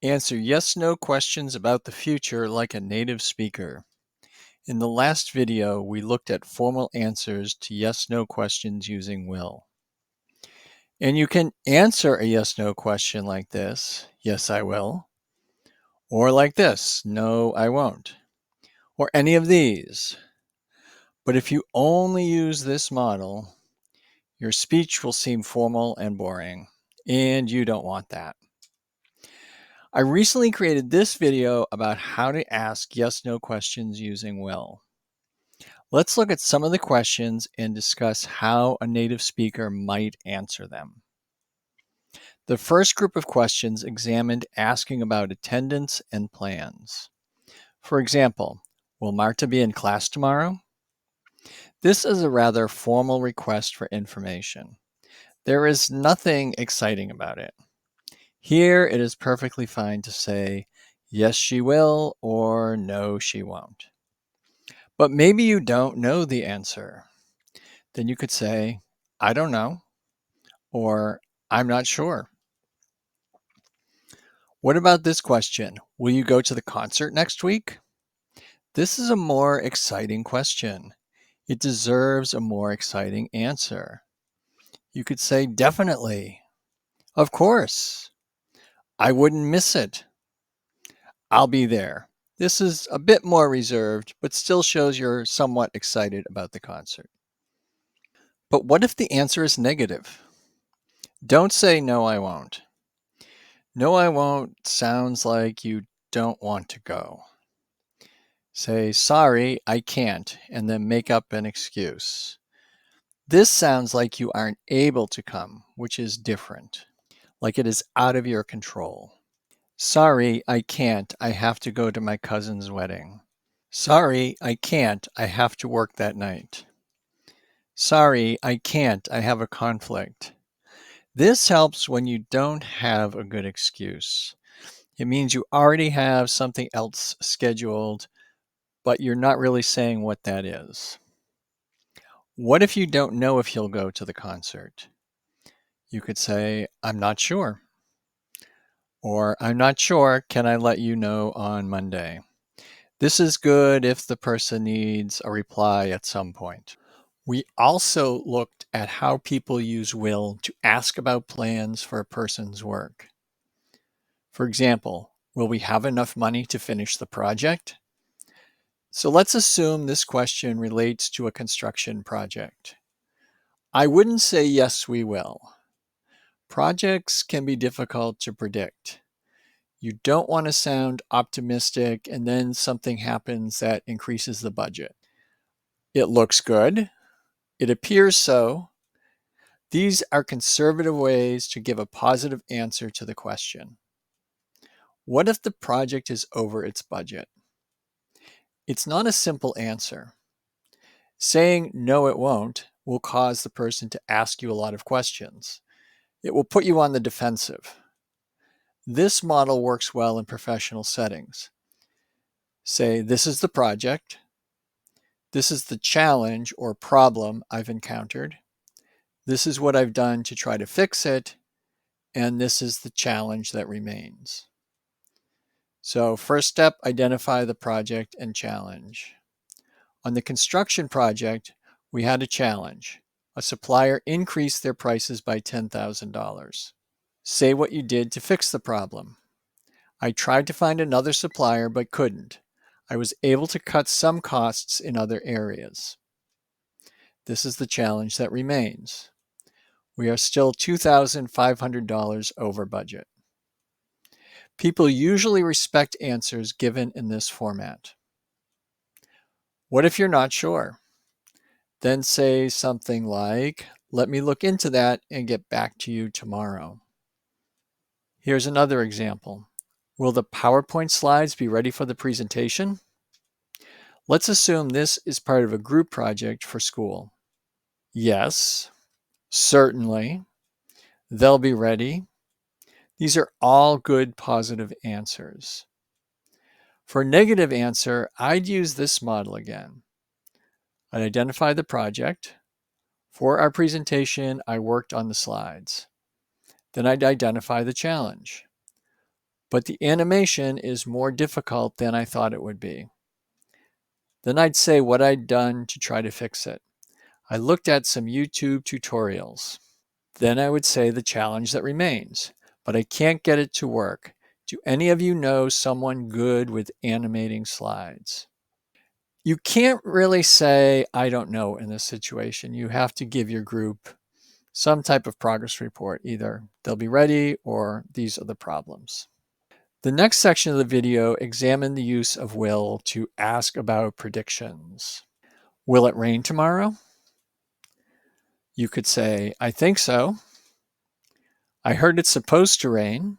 Answer yes/no questions about the future like a native speaker. In the last video, we looked at formal answers to yes/no questions using will. And you can answer a yes/no question like this, yes, I will, or like this, no, I won't, or any of these. But if you only use this model, your speech will seem formal and boring, and you don't want that. I recently created this video about how to ask yes/no questions using will. Let's look at some of the questions and discuss how a native speaker might answer them. The first group of questions examined asking about attendance and plans. For example, will Marta be in class tomorrow? This is a rather formal request for information. There is nothing exciting about it. Here, it is perfectly fine to say, yes, she will, or no, she won't. But maybe you don't know the answer. Then you could say, I don't know, or I'm not sure. What about this question? Will you go to the concert next week? This is a more exciting question. It deserves a more exciting answer. You could say, definitely. Of course. I wouldn't miss it. I'll be there. This is a bit more reserved, but still shows you're somewhat excited about the concert. But what if the answer is negative? Don't say, no, I won't. No, I won't sounds like you don't want to go. Say, sorry, I can't, and then make up an excuse. This sounds like you aren't able to come, which is different, like it is out of your control. Sorry, I can't. I have to go to my cousin's wedding. Sorry, I can't. I have to work that night. Sorry, I can't. I have a conflict. This helps when you don't have a good excuse. It means you already have something else scheduled, but you're not really saying what that is. What if you don't know if you'll go to the concert? You could say, I'm not sure. Or, I'm not sure. Can I let you know on Monday? This is good if the person needs a reply at some point. We also looked at how people use will to ask about plans for a person's work. For example, will we have enough money to finish the project? So let's assume this question relates to a construction project. I wouldn't say yes, we will. Projects can be difficult to predict. You don't want to sound optimistic and then something happens that increases the budget. It looks good. It appears so. These are conservative ways to give a positive answer to the question. What if the project is over its budget? It's not a simple answer. Saying no, it won't will cause the person to ask you a lot of questions. It will put you on the defensive. This model works well in professional settings. Say, this is the project. This is the challenge or problem I've encountered. This is what I've done to try to fix it. And this is the challenge that remains. So first step, identify the project and challenge. On the construction project, we had a challenge. A supplier increased their prices by $10,000. Say what you did to fix the problem. I tried to find another supplier but couldn't. I was able to cut some costs in other areas. This is the challenge that remains. We are still $2,500 over budget. People usually respect answers given in this format. What if you're not sure? Then say something like, let me look into that and get back to you tomorrow. Here's another example. Will the PowerPoint slides be ready for the presentation? Let's assume this is part of a group project for school. Yes, certainly, they'll be ready. These are all good positive answers. For a negative answer, I'd use this model again. I'd identify the project. For our presentation, I worked on the slides. Then I'd identify the challenge. but the animation is more difficult than I thought it would be. Then I'd say what I'd done to try to fix it. I looked at some YouTube tutorials. Then I would say the challenge that remains, but I can't get it to work. Do any of you know someone good with animating slides? You can't really say, I don't know in this situation. You have to give your group some type of progress report. Either they'll be ready or these are the problems. The next section of the video examined the use of will to ask about predictions. Will it rain tomorrow? You could say, I think so. I heard it's supposed to rain.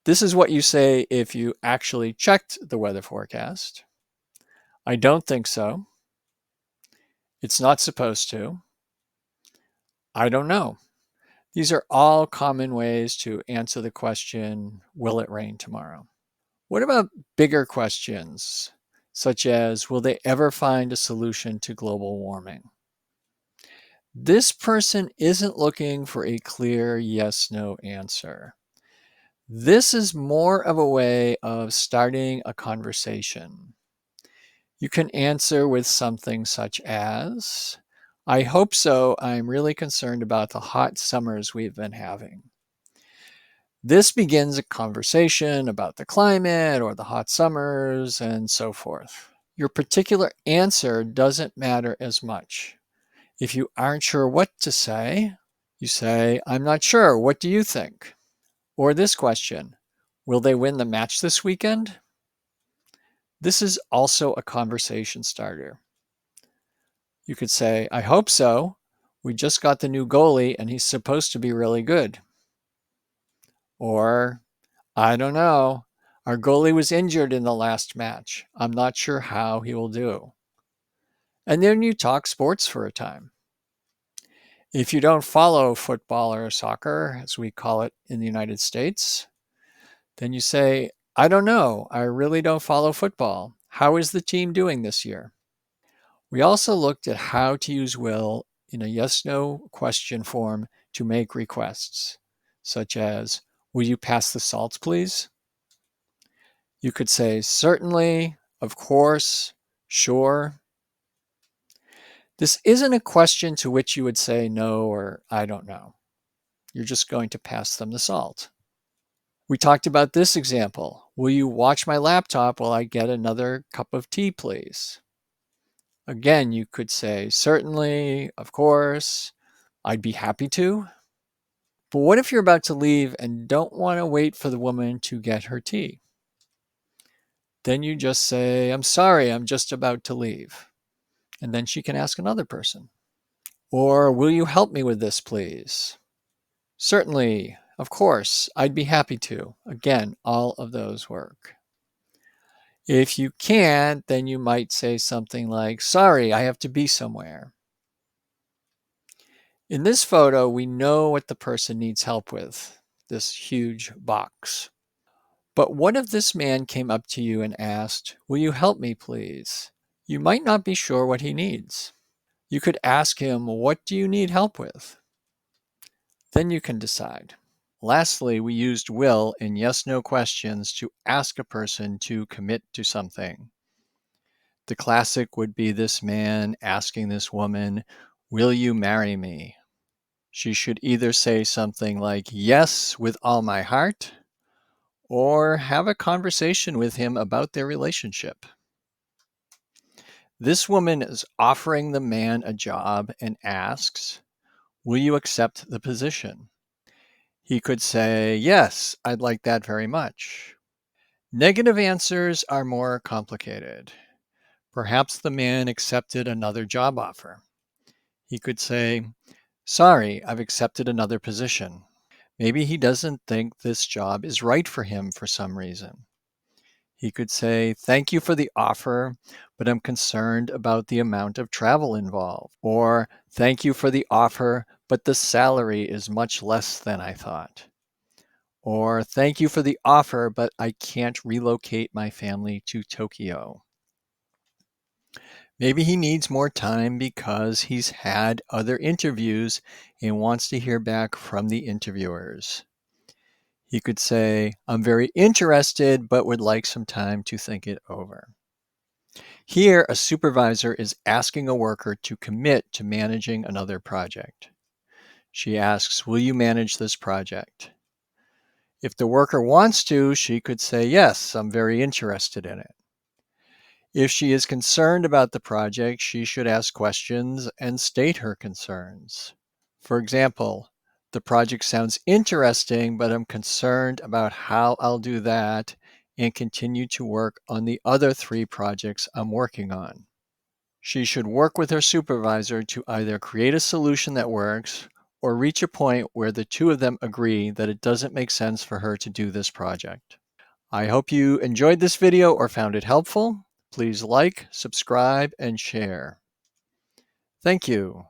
This is what you say if you actually checked the weather forecast. I don't think so. It's not supposed to. I don't know. These are all common ways to answer the question, will it rain tomorrow? What about bigger questions, such as, will they ever find a solution to global warming? This person isn't looking for a clear yes/no answer. This is more of a way of starting a conversation. You can answer with something such as, I hope so. I'm really concerned about the hot summers we've been having. This begins a conversation about the climate or the hot summers and so forth. Your particular answer doesn't matter as much. If you aren't sure what to say, you say, I'm not sure. What do you think? Or this question, will they win the match this weekend? This is also a conversation starter. You could say, I hope so. We just got the new goalie and he's supposed to be really good. Or, I don't know. Our goalie was injured in the last match. I'm not sure how he will do. And then you talk sports for a time. If you don't follow football or soccer, as we call it in the United States, then you say, I don't know. I really don't follow football. How is the team doing this year? We also looked at how to use will in a yes/no question form to make requests, such as, will you pass the salt, please? You could say, certainly, of course, sure. This isn't a question to which you would say no or I don't know. You're just going to pass them the salt. We talked about this example. Will you watch my laptop while I get another cup of tea, please? Again, you could say, certainly, of course, I'd be happy to. But what if you're about to leave and don't want to wait for the woman to get her tea? Then you just say, I'm sorry, I'm just about to leave. And then she can ask another person. Or, will you help me with this, please? Certainly, of course, I'd be happy to. Again, all of those work. If you can't, then you might say something like, sorry, I have to be somewhere. In this photo, we know what the person needs help with, this huge box. But what if this man came up to you and asked, will you help me, please? You might not be sure what he needs. You could ask him, what do you need help with? Then you can decide. Lastly, we used will in yes/no questions to ask a person to commit to something. The classic would be this man asking this woman, will you marry me? She should either say something like, yes, with all my heart, or have a conversation with him about their relationship. This woman is offering the man a job and asks, will you accept the position? He could say, yes, I'd like that very much. Negative answers are more complicated. Perhaps the man accepted another job offer. He could say, sorry, I've accepted another position. Maybe he doesn't think this job is right for him for some reason. He could say, thank you for the offer, but I'm concerned about the amount of travel involved. Or, thank you for the offer, but the salary is much less than I thought. Or, thank you for the offer, but I can't relocate my family to Tokyo. Maybe he needs more time because he's had other interviews and wants to hear back from the interviewers. He could say, I'm very interested, but would like some time to think it over. Here, a supervisor is asking a worker to commit to managing another project. She asks, will you manage this project? If the worker wants to, she could say, yes, I'm very interested in it. If she is concerned about the project, she should ask questions and state her concerns. For example, the project sounds interesting, but I'm concerned about how I'll do that and continue to work on the other 3 projects I'm working on. She should work with her supervisor to either create a solution that works or reach a point where the 2 of them agree that it doesn't make sense for her to do this project. I hope you enjoyed this video or found it helpful. Please like, subscribe, and share. Thank you.